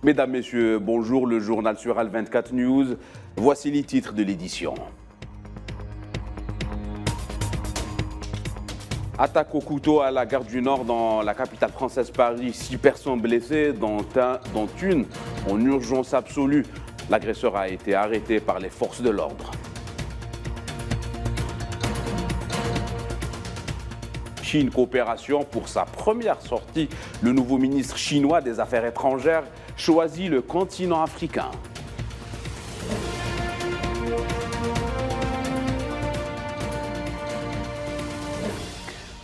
Mesdames, Messieurs, bonjour, le journal sur Al 24 News. Voici les titres de l'édition. Attaque au couteau à la gare du Nord dans la capitale française Paris. 6 personnes blessées, dont une en urgence absolue. L'agresseur a été arrêté par les forces de l'ordre. Chine coopération pour sa première sortie. Le nouveau ministre chinois des Affaires étrangères choisit le continent africain.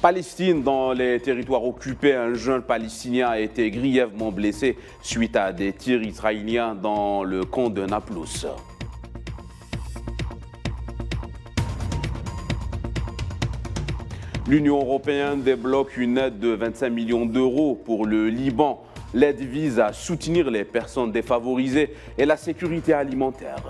Palestine, dans les territoires occupés, un jeune Palestinien a été grièvement blessé suite à des tirs israéliens dans le camp de Naplouse. L'Union européenne débloque une aide de 25 millions d'euros pour le Liban. L'aide vise à soutenir les personnes défavorisées et la sécurité alimentaire.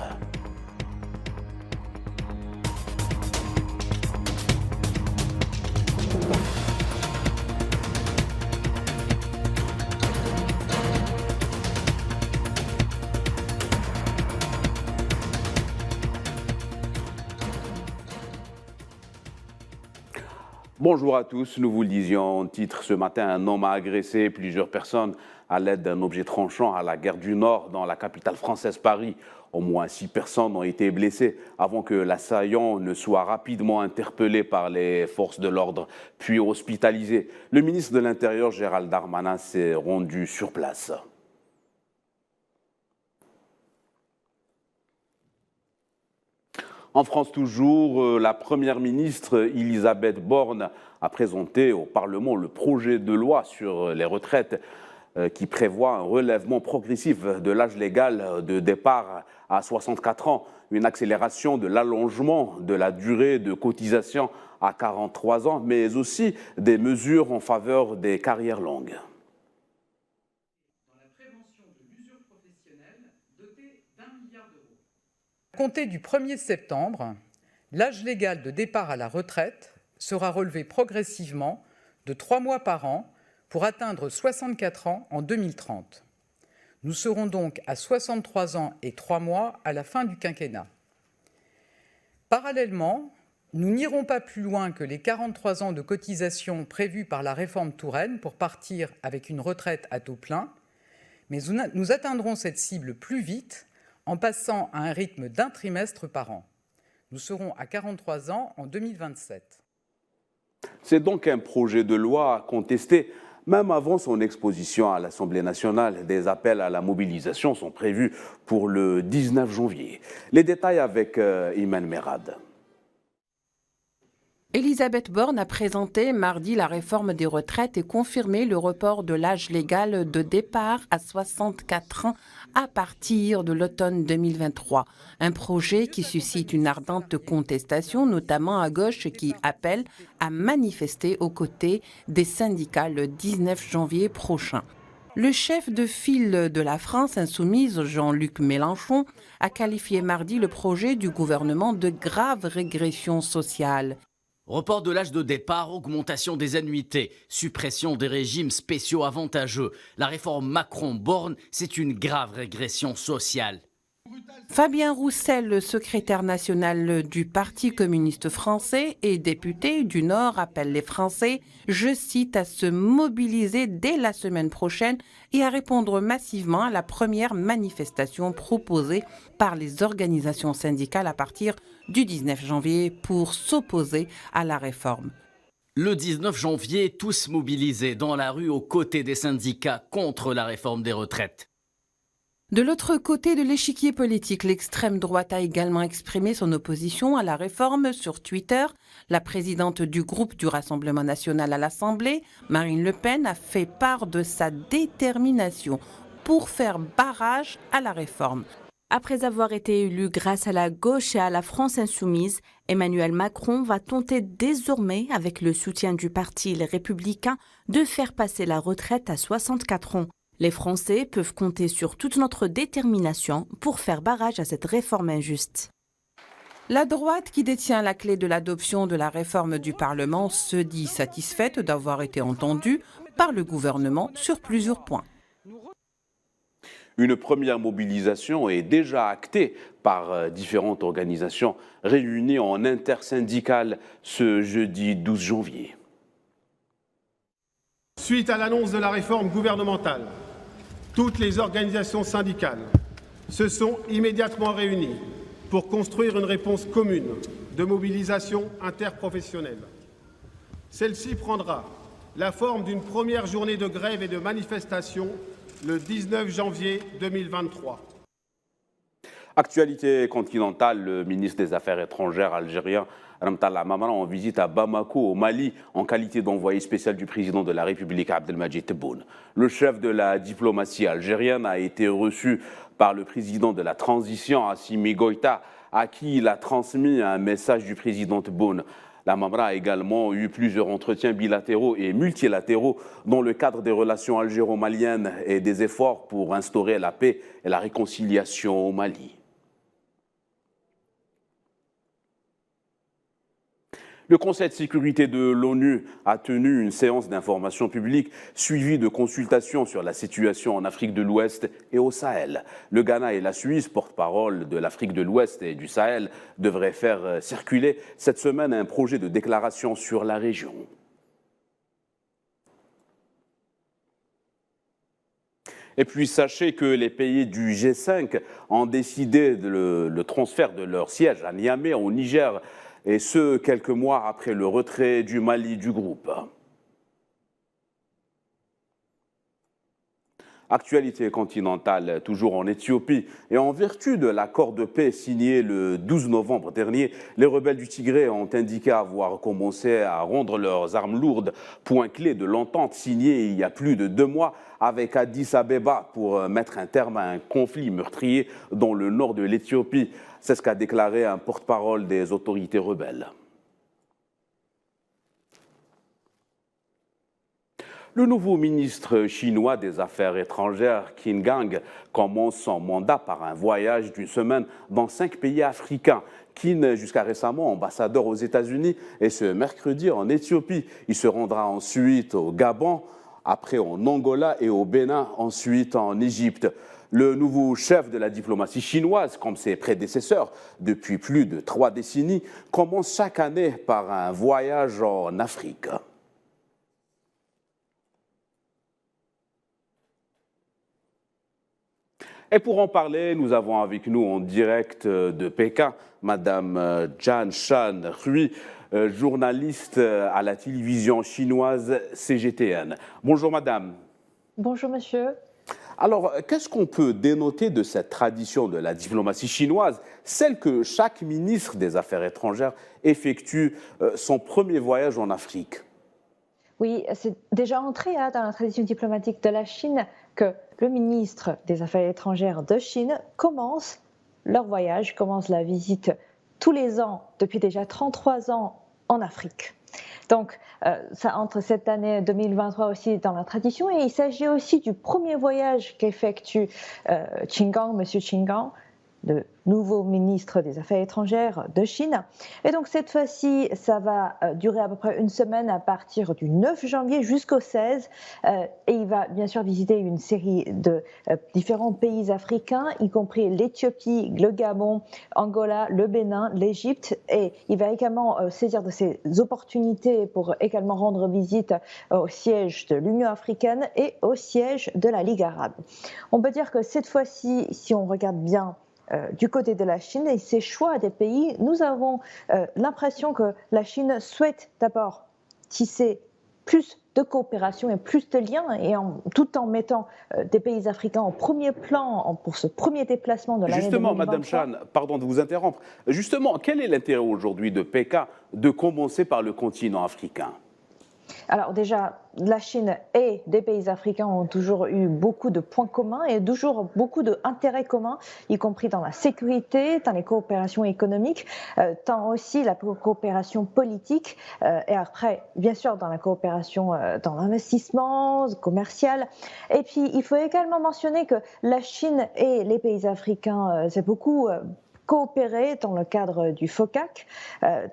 Bonjour à tous, nous vous le disions en titre ce matin, un homme a agressé plusieurs personnes à l'aide d'un objet tranchant à la gare du Nord dans la capitale française Paris. Au moins 6 personnes ont été blessées avant que l'assaillant ne soit rapidement interpellé par les forces de l'ordre puis hospitalisé. Le ministre de l'Intérieur Gérald Darmanin s'est rendu sur place. En France toujours, la Première ministre Elisabeth Borne a présenté au Parlement le projet de loi sur les retraites qui prévoit un relèvement progressif de l'âge légal de départ à 64 ans, une accélération de l'allongement de la durée de cotisation à 43 ans, mais aussi des mesures en faveur des carrières longues. À compter du 1er septembre, l'âge légal de départ à la retraite sera relevé progressivement de 3 mois par an pour atteindre 64 ans en 2030. Nous serons donc à 63 ans et 3 mois à la fin du quinquennat. Parallèlement, nous n'irons pas plus loin que les 43 ans de cotisation prévus par la réforme Touraine pour partir avec une retraite à taux plein, mais nous atteindrons cette cible plus vite en passant à un rythme d'un trimestre par an. Nous serons à 43 ans en 2027. C'est donc un projet de loi contesté. Même avant son exposition à l'Assemblée nationale, des appels à la mobilisation sont prévus pour le 19 janvier. Les détails avec Iman Merad. Elisabeth Borne a présenté mardi la réforme des retraites et confirmé le report de l'âge légal de départ à 64 ans à partir de l'automne 2023. Un projet qui suscite une ardente contestation, notamment à gauche, qui appelle à manifester aux côtés des syndicats le 19 janvier prochain. Le chef de file de la France insoumise, Jean-Luc Mélenchon, a qualifié mardi le projet du gouvernement de grave régression sociale. Report de l'âge de départ, augmentation des annuités, suppression des régimes spéciaux avantageux. La réforme Macron-Borne, c'est une grave régression sociale. Fabien Roussel, le secrétaire national du Parti communiste français et député du Nord, appelle les Français, je cite, à se mobiliser dès la semaine prochaine et à répondre massivement à la première manifestation proposée par les organisations syndicales à partir du 19 janvier pour s'opposer à la réforme. Le 19 janvier, tous mobilisés dans la rue aux côtés des syndicats contre la réforme des retraites. De l'autre côté de l'échiquier politique, l'extrême droite a également exprimé son opposition à la réforme sur Twitter. La présidente du groupe du Rassemblement national à l'Assemblée, Marine Le Pen, a fait part de sa détermination pour faire barrage à la réforme. Après avoir été élu grâce à la gauche et à la France insoumise, Emmanuel Macron va tenter désormais, avec le soutien du parti Les Républicains, de faire passer la retraite à 64 ans. Les Français peuvent compter sur toute notre détermination pour faire barrage à cette réforme injuste. La droite, qui détient la clé de l'adoption de la réforme du Parlement, se dit satisfaite d'avoir été entendue par le gouvernement sur plusieurs points. Une première mobilisation est déjà actée par différentes organisations réunies en intersyndicale ce jeudi 12 janvier. Suite à l'annonce de la réforme gouvernementale, toutes les organisations syndicales se sont immédiatement réunies pour construire une réponse commune de mobilisation interprofessionnelle. Celle-ci prendra la forme d'une première journée de grève et de manifestation le 19 janvier 2023. Actualité continentale, le ministre des Affaires étrangères algérien Ramtala Mamara en visite à Bamako, au Mali, en qualité d'envoyé spécial du président de la République Abdelmadjid Tebboune. Le chef de la diplomatie algérienne a été reçu par le président de la transition, Assimi Goïta, à qui il a transmis un message du président Tebboune. La Mamra a également eu plusieurs entretiens bilatéraux et multilatéraux dans le cadre des relations algéro-maliennes et des efforts pour instaurer la paix et la réconciliation au Mali. Le Conseil de sécurité de l'ONU a tenu une séance d'information publique suivie de consultations sur la situation en Afrique de l'Ouest et au Sahel. Le Ghana et la Suisse, porte-parole de l'Afrique de l'Ouest et du Sahel, devraient faire circuler cette semaine un projet de déclaration sur la région. Et puis sachez que les pays du G5 ont décidé le transfert de leur siège à Niamey, au Niger, et ce, quelques mois après le retrait du Mali du groupe. Actualité continentale, toujours en Éthiopie. Et en vertu de l'accord de paix signé le 12 novembre dernier, les rebelles du Tigré ont indiqué avoir commencé à rendre leurs armes lourdes, point clé de l'entente signée il y a plus de 2 mois avec Addis Abeba pour mettre un terme à un conflit meurtrier dans le nord de l'Éthiopie. C'est ce qu'a déclaré un porte-parole des autorités rebelles. Le nouveau ministre chinois des Affaires étrangères, Qin Gang, commence son mandat par un voyage d'une semaine dans 5 pays africains. Qin, jusqu'à récemment ambassadeur aux États-Unis, et ce mercredi en Éthiopie. Il se rendra ensuite au Gabon, après en Angola et au Bénin, ensuite en Égypte. Le nouveau chef de la diplomatie chinoise, comme ses prédécesseurs depuis plus de 3 décennies, commence chaque année par un voyage en Afrique. Et pour en parler, nous avons avec nous en direct de Pékin, Madame Zhan Shan-Hui, journaliste à la télévision chinoise CGTN. Bonjour Madame. Bonjour Monsieur. Alors, qu'est-ce qu'on peut dénoter de cette tradition de la diplomatie chinoise, celle que chaque ministre des Affaires étrangères effectue son premier voyage en Afrique? Oui, c'est déjà entré dans la tradition diplomatique de la Chine que le ministre des Affaires étrangères de Chine commence leur voyage, commence la visite tous les ans, depuis déjà 33 ans, en Afrique. Donc, ça entre cette année 2023 aussi dans la tradition, et il s'agit aussi du premier voyage qu'effectue Qin Gang, Monsieur Qin Gang, le nouveau ministre des Affaires étrangères de Chine. Et donc cette fois-ci, ça va durer à peu près une semaine à partir du 9 janvier jusqu'au 16. Et il va bien sûr visiter une série de différents pays africains, y compris l'Éthiopie, le Gabon, Angola, le Bénin, l'Égypte. Et il va également saisir de ces opportunités pour également rendre visite au siège de l'Union africaine et au siège de la Ligue arabe. On peut dire que cette fois-ci, si on regarde bien du côté de la Chine et ses choix des pays, nous avons l'impression que la Chine souhaite d'abord tisser plus de coopération et plus de liens, et tout en mettant des pays africains en premier plan pour ce premier déplacement de l'année 2023. Justement, Madame Shan, pardon de vous interrompre. Justement, quel est l'intérêt aujourd'hui de Pékin de commencer par le continent africain? Alors déjà, la Chine et des pays africains ont toujours eu beaucoup de points communs et toujours beaucoup d'intérêts communs, y compris dans la sécurité, dans les coopérations économiques, tant aussi la coopération politique, et après, bien sûr, dans la coopération dans l'investissement commercial. Et puis, il faut également mentionner que la Chine et les pays africains, c'est beaucoup coopéré dans le cadre du FOCAC.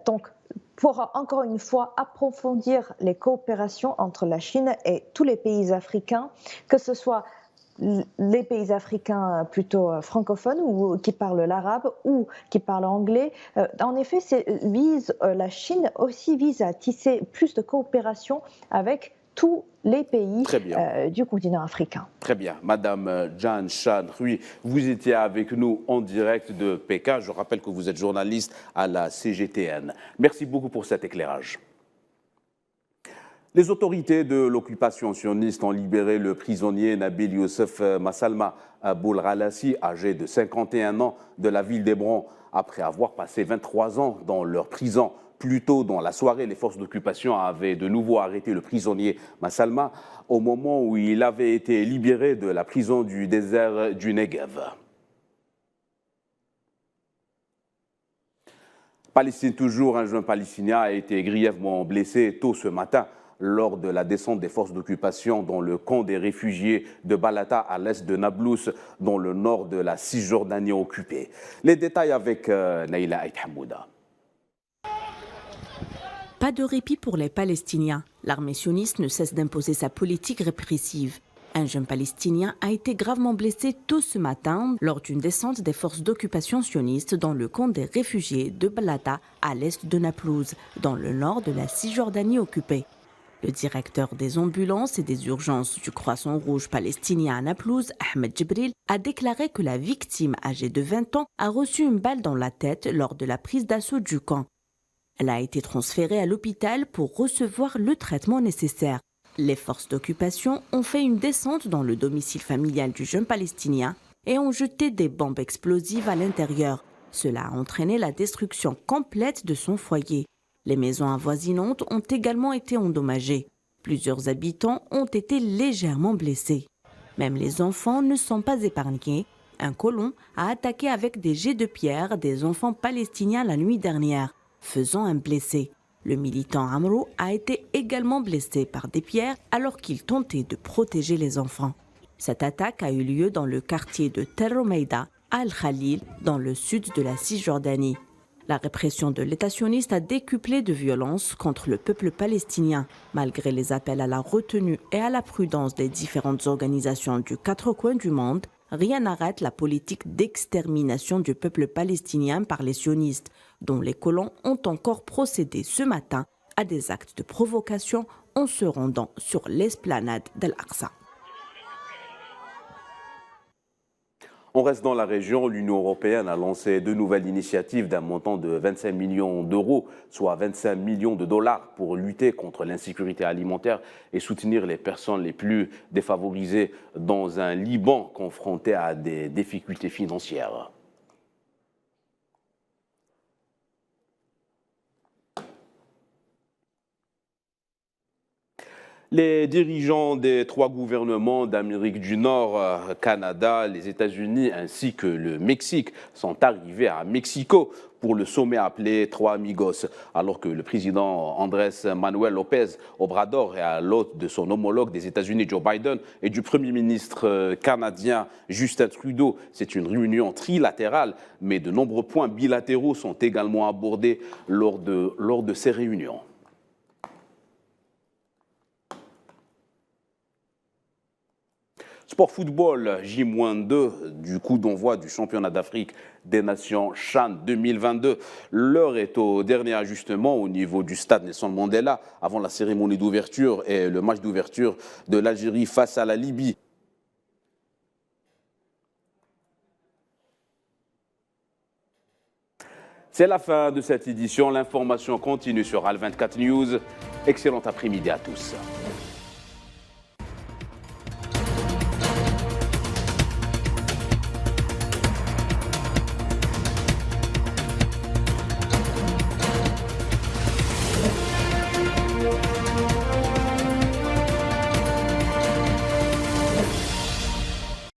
Donc, pour encore une fois approfondir les coopérations entre la Chine et tous les pays africains, que ce soit les pays africains plutôt francophones ou qui parlent l'arabe ou qui parlent anglais. En effet, la Chine aussi vise à tisser plus de coopération avec tous les pays du continent africain. Très bien. Madame Jan Chan Hui, vous étiez avec nous en direct de Pékin. Je rappelle que vous êtes journaliste à la CGTN. Merci beaucoup pour cet éclairage. Les autorités de l'occupation sioniste ont libéré le prisonnier Nabil Youssef Massalma Aboul-Ghalassi, âgé de 51 ans, de la ville d'Hébron, après avoir passé 23 ans dans leur prison. Plus tôt dans la soirée, les forces d'occupation avaient de nouveau arrêté le prisonnier Massalma au moment où il avait été libéré de la prison du désert du Negev. Palestine toujours, un jeune Palestinien a été grièvement blessé tôt ce matin lors de la descente des forces d'occupation dans le camp des réfugiés de Balata à l'est de Nablus, dans le nord de la Cisjordanie occupée. Les détails avec Naïla Aït Hamouda. Pas de répit pour les Palestiniens. L'armée sioniste ne cesse d'imposer sa politique répressive. Un jeune Palestinien a été gravement blessé tôt ce matin lors d'une descente des forces d'occupation sionistes dans le camp des réfugiés de Balata à l'est de Naplouse, dans le nord de la Cisjordanie occupée. Le directeur des ambulances et des urgences du Croissant Rouge palestinien à Naplouse, Ahmed Djibril, a déclaré que la victime, âgée de 20 ans, a reçu une balle dans la tête lors de la prise d'assaut du camp. Elle a été transférée à l'hôpital pour recevoir le traitement nécessaire. Les forces d'occupation ont fait une descente dans le domicile familial du jeune Palestinien et ont jeté des bombes explosives à l'intérieur. Cela a entraîné la destruction complète de son foyer. Les maisons avoisinantes ont également été endommagées. Plusieurs habitants ont été légèrement blessés. Même les enfants ne sont pas épargnés. Un colon a attaqué avec des jets de pierre des enfants palestiniens la nuit dernière, faisant un blessé. Le militant Amrou a été également blessé par des pierres alors qu'il tentait de protéger les enfants. Cette attaque a eu lieu dans le quartier de Tel Romeida, à Al-Khalil, dans le sud de la Cisjordanie. La répression de l'État sioniste a décuplé de violence contre le peuple palestinien. Malgré les appels à la retenue et à la prudence des différentes organisations du quatre coins du monde, rien n'arrête la politique d'extermination du peuple palestinien par les sionistes, dont les colons ont encore procédé ce matin à des actes de provocation en se rendant sur l'esplanade d'Al-Aqsa. On reste dans la région. L'Union européenne a lancé de nouvelles initiatives d'un montant de 25 millions d'euros, soit 25 millions de dollars, pour lutter contre l'insécurité alimentaire et soutenir les personnes les plus défavorisées dans un Liban confronté à des difficultés financières. Les dirigeants des trois gouvernements d'Amérique du Nord, Canada, les États-Unis ainsi que le Mexique sont arrivés à Mexico pour le sommet appelé Trois Amigos, alors que le président Andrés Manuel López Obrador est à l'hôte de son homologue des États-Unis Joe Biden et du Premier ministre canadien Justin Trudeau. C'est une réunion trilatérale, mais de nombreux points bilatéraux sont également abordés lors de ces réunions. Sport football, J-2 du coup d'envoi du championnat d'Afrique des Nations CHAN 2022. L'heure est au dernier ajustement au niveau du stade Nelson Mandela avant la cérémonie d'ouverture et le match d'ouverture de l'Algérie face à la Libye. C'est la fin de cette édition. L'information continue sur Al 24 News. Excellent après-midi à tous.